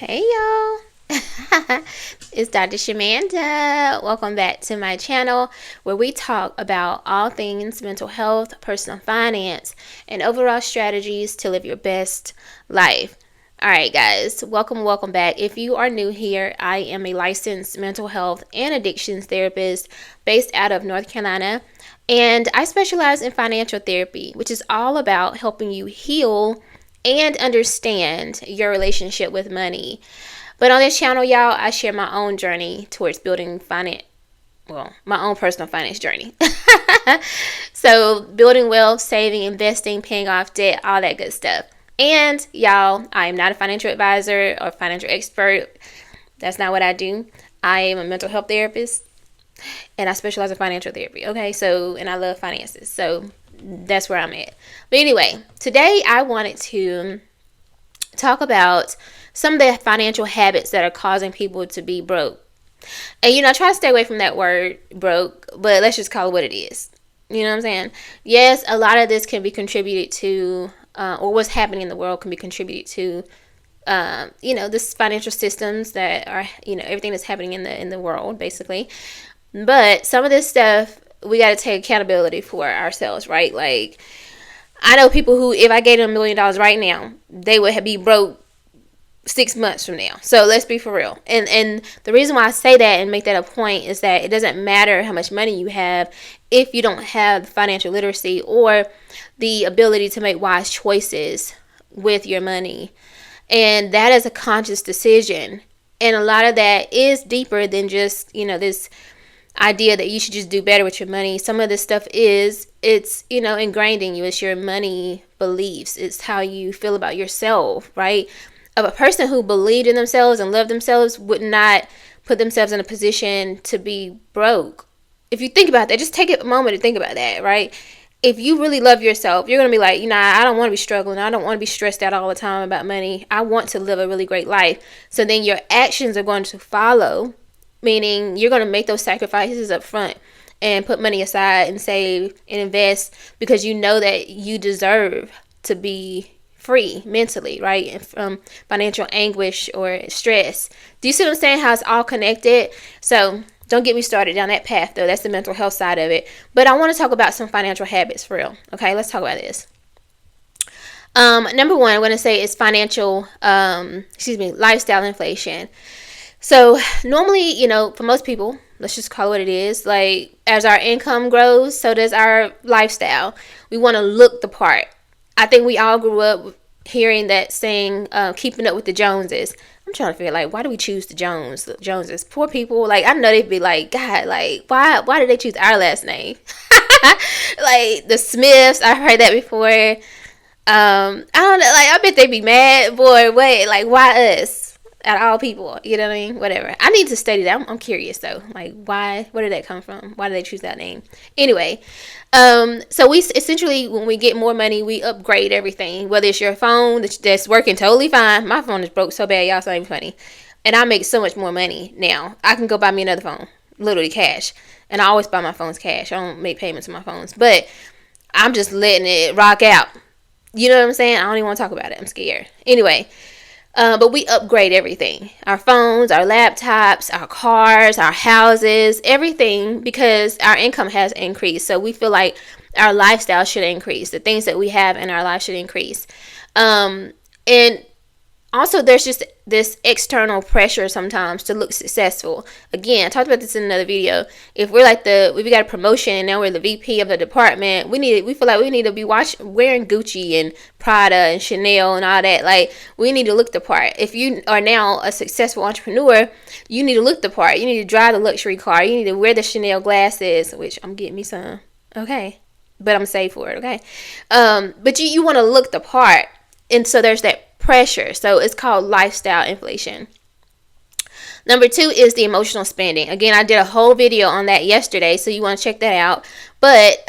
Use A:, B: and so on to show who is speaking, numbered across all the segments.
A: Hey y'all, it's Dr. Shamanda. Welcome back to my channel where we talk about all things mental health, personal finance, and overall strategies to live your best life. Alright guys, welcome back. If you are new here, I am a licensed mental health and addictions therapist based out of North Carolina. And I specialize in financial therapy, which is all about helping you heal and understand your relationship with money. But on this channel, y'all, I share my own journey towards building my own personal finance journey. So building wealth, saving, investing, paying off debt, all that good stuff. And y'all, I am not a financial advisor or financial expert. That's not what I do. I am a mental health therapist and I specialize in financial therapy. Okay, and I love finances. So that's where I'm at. But anyway, today I wanted to talk about some of the financial habits that are causing people to be broke. And I try to stay away from that word broke, but let's just call it what it is. You know what I'm saying? Yes, a lot of this can be contributed to, or what's happening in the world can be contributed to, this financial systems that are, everything that's happening in the world, basically. But some of this stuff we got to take accountability for ourselves, right? Like, I know people who, if I gave them $1 million right now, they would be broke 6 months from now. So let's be for real. And the reason why I say that and make that a point is that it doesn't matter how much money you have if you don't have financial literacy or the ability to make wise choices with your money. And that is a conscious decision. And a lot of that is deeper than just, this idea that you should just do better with your money. Some of this stuff it's ingrained in you. It's your money beliefs. It's how you feel about yourself, right? Of a person who believed in themselves and loved themselves would not put themselves in a position to be broke. If you think about that, just take a moment to think about that, right? If you really love yourself, you're going to be like, I don't want to be struggling. I don't want to be stressed out all the time about money. I want to live a really great life. So then your actions are going to follow. Meaning you're going to make those sacrifices up front and put money aside and save and invest because you know that you deserve to be free mentally, right? From financial anguish or stress. Do you see what I'm saying? How it's all connected? So don't get me started down that path though. That's the mental health side of it. But I want to talk about some financial habits for real. Okay, let's talk about this. Number one, I want to say is financial, lifestyle inflation. So normally, for most people, let's just call it what it is. Like, as our income grows, so does our lifestyle. We want to look the part. I think we all grew up hearing that saying, keeping up with the Joneses. I'm trying to figure, like, why do we choose the Joneses? Poor people. Like, I know they'd be like, God, like, why did they choose our last name? Like, the Smiths, I've heard that before. I don't know. Like, I bet they'd be mad. Boy, wait, like, why us? At all people, you know what I mean? Whatever. I need to study that. I'm curious though. Like, why? Where did that come from? Why did they choose that name? Anyway, so we essentially, when we get more money, we upgrade everything. Whether it's your phone that's working totally fine. My phone is broke so bad, y'all. It's not even funny. And I make so much more money now. I can go buy me another phone, literally cash. And I always buy my phones cash. I don't make payments on my phones, but I'm just letting it rock out. You know what I'm saying? I don't even want to talk about it. I'm scared. Anyway. But we upgrade everything. Our phones, our laptops, our cars, our houses, everything, because our income has increased. So we feel like our lifestyle should increase. The things that we have in our life should increase. And also there's just this external pressure sometimes to look successful. Again, I talked about this in another video. If we're like we got a promotion and now we're the VP of the department, we feel like we need to be wearing Gucci and Prada and Chanel and all that. Like, we need to look the part. If you are now a successful entrepreneur, you need to look the part. You need to drive the luxury car. You need to wear the Chanel glasses, which I'm getting me some. Okay. But I'm safe for it. Okay. But you want to look the part. And so there's that pressure. So it's called lifestyle inflation. Number two is the emotional spending. Again, I did a whole video on that yesterday, so you want to check that out. But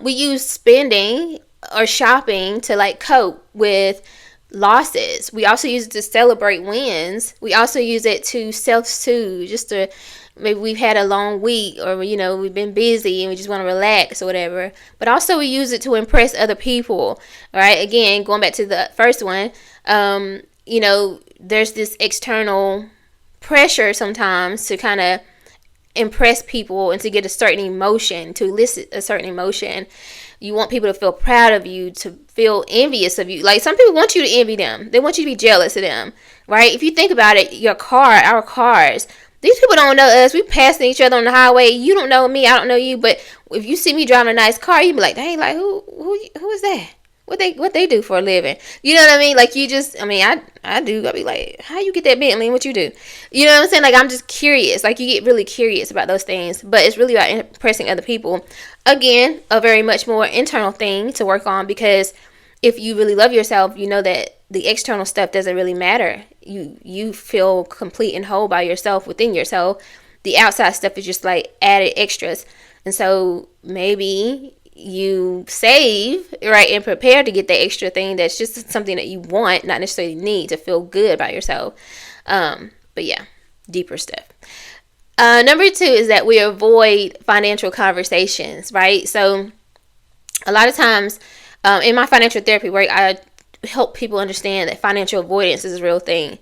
A: we use spending or shopping to like cope with losses. We also use it to celebrate wins. We also use it to self-soothe, just to maybe we've had a long week or we've been busy and we just want to relax or whatever. But also we use it to impress other people. All right, again, going back to the first one, there's this external pressure sometimes to kind of impress people and to get a certain emotion, to elicit a certain emotion. You want people to feel proud of you, to feel envious of you. Like, some people want you to envy them. They want you to be jealous of them, right? If you think about it, our cars, these people don't know us. We passing each other on the highway. You don't know me, I don't know you. But if you see me driving a nice car, you be like, dang, like, who is that? What they do for a living? You know what I mean? Like, I do. I'll be like, how you get that Bentley? What you do? You know what I'm saying? Like, I'm just curious. Like, you get really curious about those things. But it's really about impressing other people. Again, a very much more internal thing to work on, because if you really love yourself, you know that the external stuff doesn't really matter. You feel complete and whole by yourself, within yourself. The outside stuff is just like added extras. And so maybe you save, right, and prepare to get that extra thing that's just something that you want, not necessarily need, to feel good about yourself. But yeah, deeper stuff. Number 2 is that we avoid financial conversations, right? So a lot of times in my financial therapy work, I help people understand that financial avoidance is a real thing.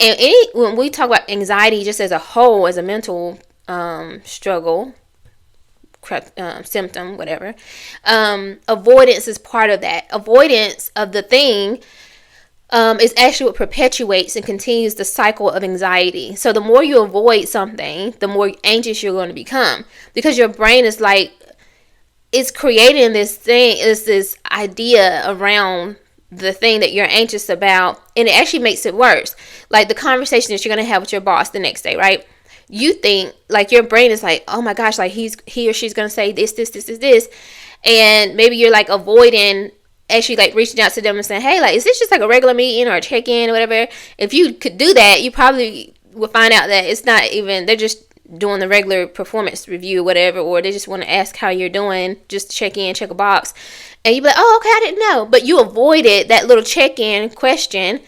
A: And when we talk about anxiety just as a whole, as a mental struggle, symptom, whatever, avoidance is part of that. Avoidance of the thing is actually what perpetuates and continues the cycle of anxiety. So the more you avoid something, the more anxious you're going to become, because your brain is like, it's creating this thing, is this idea around the thing that you're anxious about, and it actually makes it worse. Like the conversation that you're going to have with your boss the next day, right? You think, like, your brain is like, oh my gosh, like he or she's going to say this, and maybe you're like avoiding actually like reaching out to them and saying, hey, like, is this just like a regular meeting or a check-in or whatever? If you could do that, you probably would find out that it's not even, they're just doing the regular performance review or whatever, or they just want to ask how you're doing, just check in, check a box, and you be like, oh, okay, I didn't know. But you avoided that little check-in question,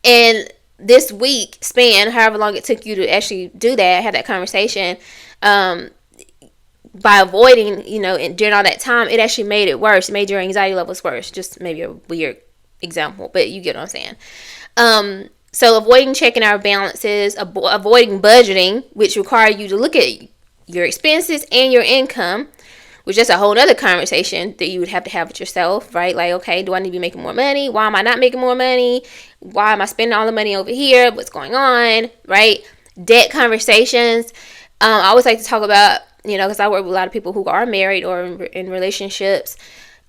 A: and this week span, however long it took you to actually do that, have that conversation, by avoiding, and during all that time, it actually made it worse. It made your anxiety levels worse. Just maybe a weird example, but you get what I'm saying. So avoiding checking our balances, avoiding budgeting, which require you to look at your expenses and your income, which is a whole other conversation that you would have to have with yourself, right? Like, okay, do I need to be making more money? Why am I not making more money? Why am I spending all the money over here? What's going on, right? Debt conversations. I always like to talk about, because I work with a lot of people who are married or in relationships.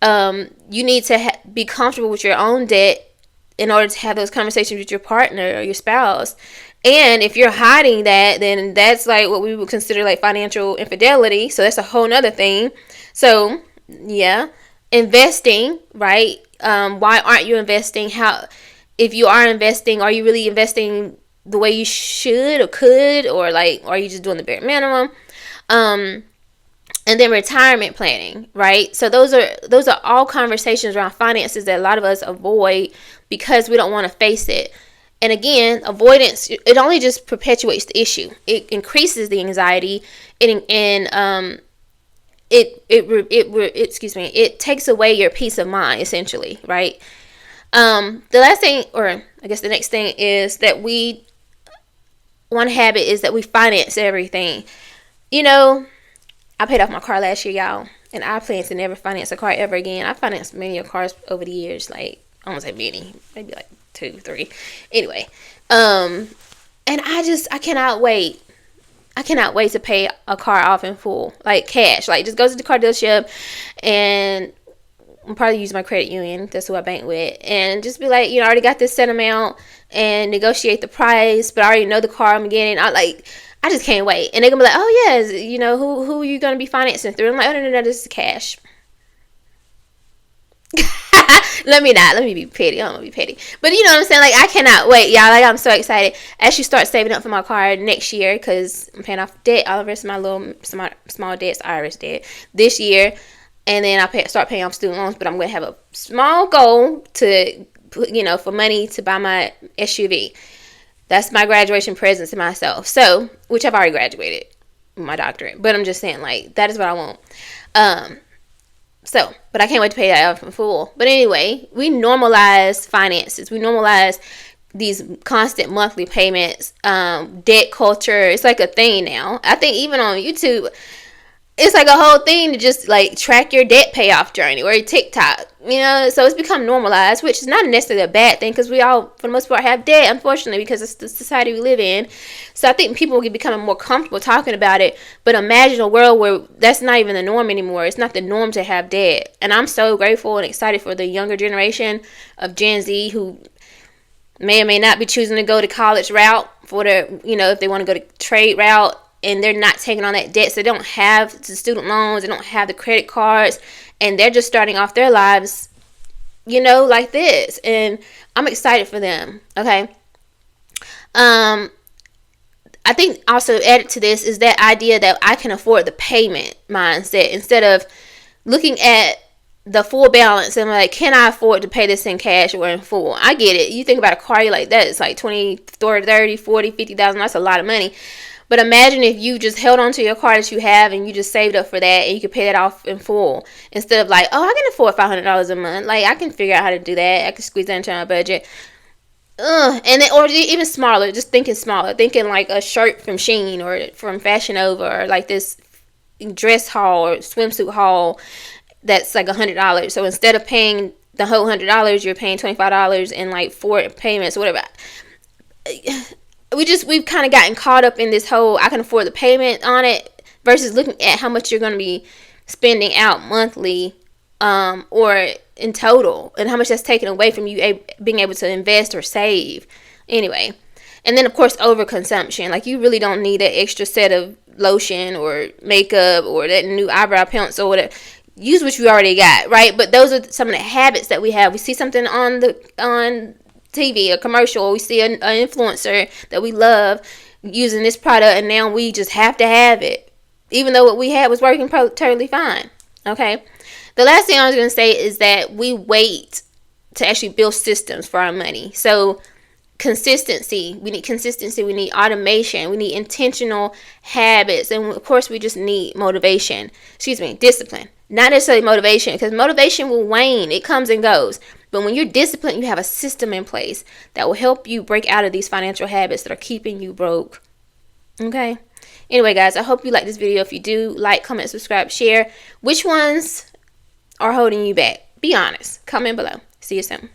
A: You need to be comfortable with your own debt in order to have those conversations with your partner or your spouse. And if you're hiding that, then that's like what we would consider like financial infidelity. So that's a whole nother thing. So yeah, investing, right? Why aren't you investing? If you are investing, are you really investing the way you should or could, or like, are you just doing the bare minimum? And then retirement planning, right? So those are all conversations around finances that a lot of us avoid because we don't want to face it. And again, avoidance, it only just perpetuates the issue. It increases the anxiety, it takes away your peace of mind, essentially, right? The last thing, or I guess the next thing, is that one habit is that we finance everything. I paid off my car last year, y'all, and I plan to never finance a car ever again. I financed many cars over the years, like, I won't say many, maybe like 2, 3. Anyway, and I cannot wait. I cannot wait to pay a car off in full, like cash. Like, just go to the car dealership, and I'll probably use my credit union. That's who I bank with, and just be like, I already got this set amount, and negotiate the price. But I already know the car I'm getting. I just can't wait. And they're going to be like, oh, yes, who are you going to be financing through? I'm like, oh, no, this is cash. Let me be petty. I don't want to be petty. But you know what I'm saying? Like, I cannot wait, y'all. Like, I'm so excited. I actually start saving up for my car next year because I'm paying off debt. All the rest of my small debts, Irish debt, this year. And then I start paying off student loans. But I'm going to have a small goal to, for money to buy my SUV. That's my graduation present to myself. So, which I've already graduated with my doctorate. But I'm just saying, like, that is what I want. But I can't wait to pay that off in full. But anyway, we normalize finances. We normalize these constant monthly payments, debt culture. It's like a thing now. I think even on YouTube, it's like a whole thing to just like track your debt payoff journey, or TikTok, so it's become normalized, which is not necessarily a bad thing, because we all, for the most part, have debt, unfortunately, because it's the society we live in. So I think people will be becoming more comfortable talking about it. But imagine a world where that's not even the norm anymore. It's not the norm to have debt. And I'm so grateful and excited for the younger generation of Gen Z, who may or may not be choosing to go the college route for their, if they want to go the trade route, and they're not taking on that debt. So they don't have the student loans, they don't have the credit cards, and they're just starting off their lives, like this. And I'm excited for them. Okay. I think also added to this is that idea that I can afford the payment mindset, instead of looking at the full balance and like, can I afford to pay this in cash or in full? I get it. You think about a car, you're like, that is like 20, 30, 40, 50,000. That's a lot of money. But imagine if you just held on to your car that you have and you just saved up for that, and you could pay that off in full, instead of like, oh, I can afford $500 a month. Like, I can figure out how to do that. I can squeeze that into my budget. And then, or even smaller, just thinking smaller, thinking like a shirt from Shein or from Fashion Nova, or like this dress haul or swimsuit haul that's like $100. So instead of paying the whole $100, you're paying $25 in like 4 payments or whatever. We've kind of gotten caught up in this whole I can afford the payment on it, versus looking at how much you're going to be spending out monthly, or in total, and how much that's taken away from you being able to invest or save. Anyway, and then of course overconsumption. Like, you really don't need that extra set of lotion or makeup or that new eyebrow pencil or whatever. Use what you already got, right? But those are some of the habits that we have. We see something on TV, a commercial, or we see an influencer that we love using this product, and now we just have to have it, even though what we had was working totally fine. Okay. The last thing I was going to say is that we wait to actually build systems for our money. So consistency, we need consistency, we need automation, we need intentional habits, and of course we just need discipline. Not necessarily motivation, because motivation will wane. It comes and goes. But when you're disciplined, you have a system in place that will help you break out of these financial habits that are keeping you broke. Okay? Anyway, guys, I hope you like this video. If you do, like, comment, subscribe, share. Which ones are holding you back? Be honest. Comment below. See you soon.